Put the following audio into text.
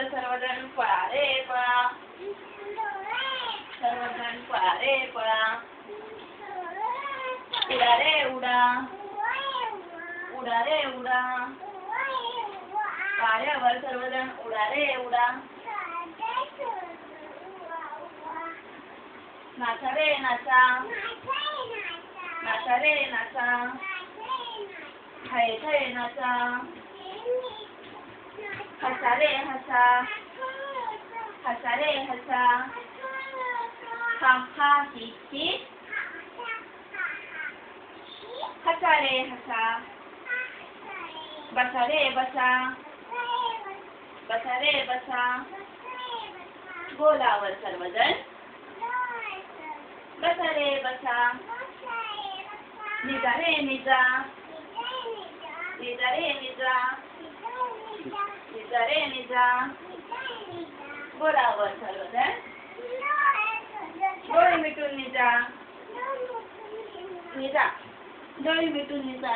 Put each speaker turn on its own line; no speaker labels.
वर सर्वजण पळा रे पळा. सर्वजण पळा रे पळा. उडा रे उडा. उडा रे उडा. वाऱ्यावर सर्वजण उडा रे उडा. नाचा रे नाचा. नाचा रे नाचा. थय थय नाचा. हसा रे हसा. हसा रे हसा. हा हा ही ही. हसा रे हसा. बसा रे बसा. बसा रे बसा. गोलावर सर्वजण बसा रे बसा. निजा रे निजा. निजा रे निजा. निजा रे निजा. गोलावर सर्वजण डोळे मिटून निजा. निजा डोळे मिटून निजा.